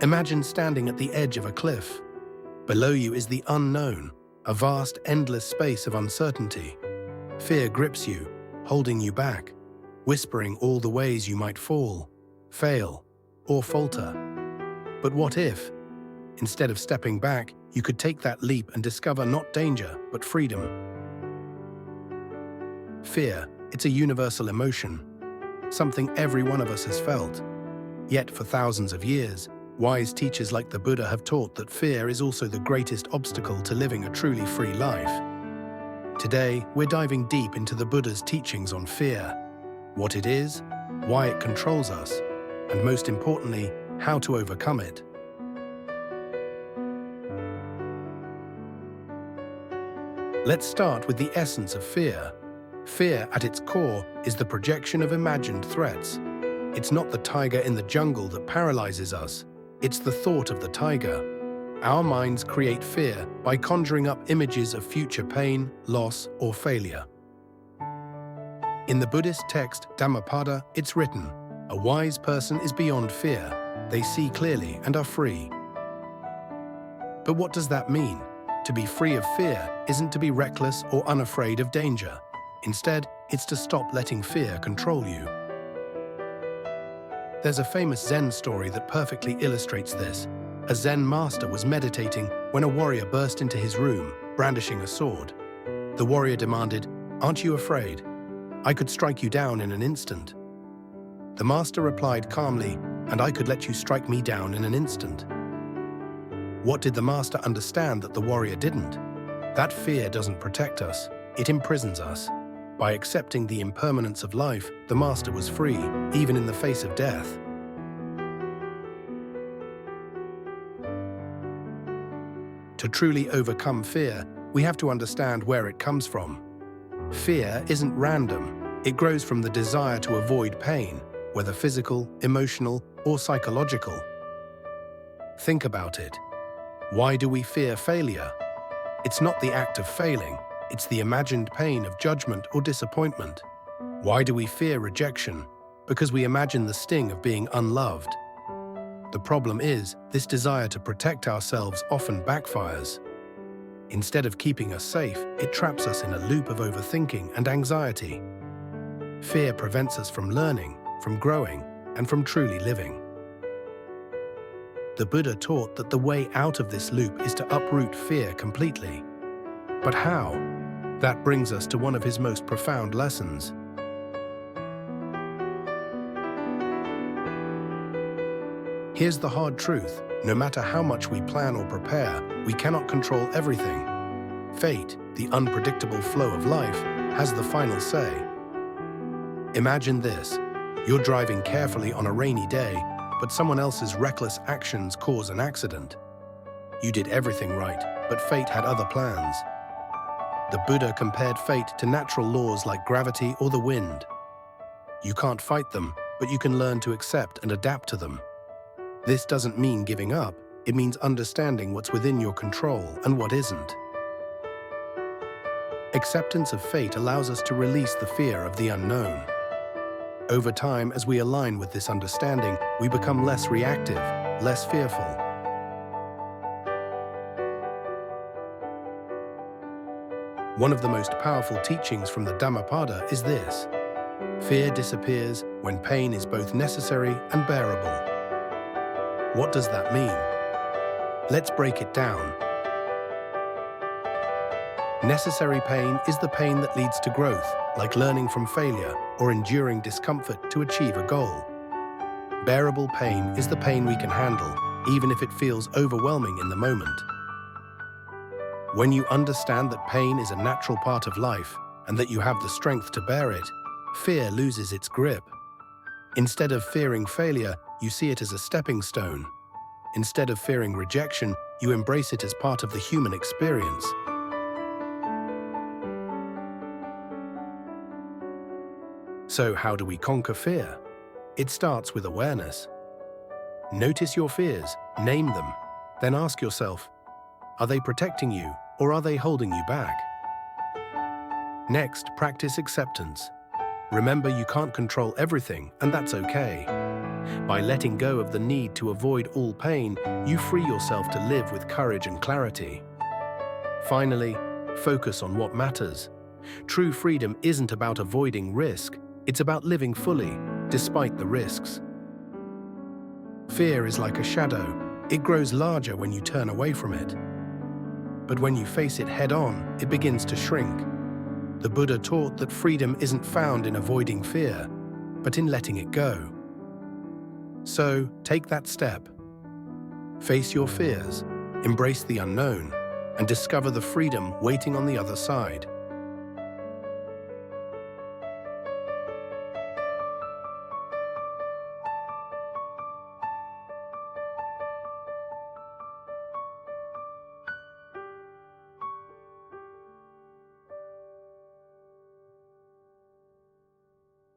Imagine standing at the edge of a cliff. Below you is the unknown, a vast, endless space of uncertainty. Fear grips you, holding you back, whispering all the ways you might fall, fail, or falter. But what if, instead of stepping back, you could take that leap and discover not danger, but freedom? Fear, it's a universal emotion, something every one of us has felt. Yet for thousands of years, wise teachers like the Buddha have taught that fear is also the greatest obstacle to living a truly free life. Today, we're diving deep into the Buddha's teachings on fear, what it is, why it controls us, and most importantly, how to overcome it. Let's start with the essence of fear. Fear, at its core, is the projection of imagined threats. It's not the tiger in the jungle that paralyzes us. It's the thought of the tiger. Our minds create fear by conjuring up images of future pain, loss, or failure. In the Buddhist text Dhammapada, it's written, "A wise person is beyond fear. They see clearly and are free." But what does that mean? To be free of fear isn't to be reckless or unafraid of danger. Instead, it's to stop letting fear control you. There's a famous Zen story that perfectly illustrates this. A Zen master was meditating when a warrior burst into his room, brandishing a sword. The warrior demanded, "Aren't you afraid? I could strike you down in an instant." The master replied calmly, "And I could let you strike me down in an instant." What did the master understand that the warrior didn't? That fear doesn't protect us, it imprisons us. By accepting the impermanence of life, the master was free, even in the face of death. To truly overcome fear, we have to understand where it comes from. Fear isn't random. It grows from the desire to avoid pain, whether physical, emotional, or psychological. Think about it. Why do we fear failure? It's not the act of failing. It's the imagined pain of judgment or disappointment. Why do we fear rejection? Because we imagine the sting of being unloved. The problem is, this desire to protect ourselves often backfires. Instead of keeping us safe, it traps us in a loop of overthinking and anxiety. Fear prevents us from learning, from growing, and from truly living. The Buddha taught that the way out of this loop is to uproot fear completely. But how? That brings us to one of his most profound lessons. Here's the hard truth. No matter how much we plan or prepare, we cannot control everything. Fate, the unpredictable flow of life, has the final say. Imagine this. You're driving carefully on a rainy day, but someone else's reckless actions cause an accident. You did everything right, but fate had other plans. The Buddha compared fate to natural laws like gravity or the wind. You can't fight them, but you can learn to accept and adapt to them. This doesn't mean giving up, it means understanding what's within your control and what isn't. Acceptance of fate allows us to release the fear of the unknown. Over time, as we align with this understanding, we become less reactive, less fearful. One of the most powerful teachings from the Dhammapada is this: fear disappears when pain is both necessary and bearable. What does that mean? Let's break it down. Necessary pain is the pain that leads to growth, like learning from failure or enduring discomfort to achieve a goal. Bearable pain is the pain we can handle, even if it feels overwhelming in the moment. When you understand that pain is a natural part of life and that you have the strength to bear it, fear loses its grip. Instead of fearing failure, you see it as a stepping stone. Instead of fearing rejection, you embrace it as part of the human experience. So how do we conquer fear? It starts with awareness. Notice your fears, name them, then ask yourself, are they protecting you or are they holding you back? Next, practice acceptance. Remember, you can't control everything, and that's okay. By letting go of the need to avoid all pain, you free yourself to live with courage and clarity. Finally, focus on what matters. True freedom isn't about avoiding risk, it's about living fully, despite the risks. Fear is like a shadow. It grows larger when you turn away from it. But when you face it head-on, it begins to shrink. The Buddha taught that freedom isn't found in avoiding fear, but in letting it go. So, take that step. Face your fears, embrace the unknown, and discover the freedom waiting on the other side.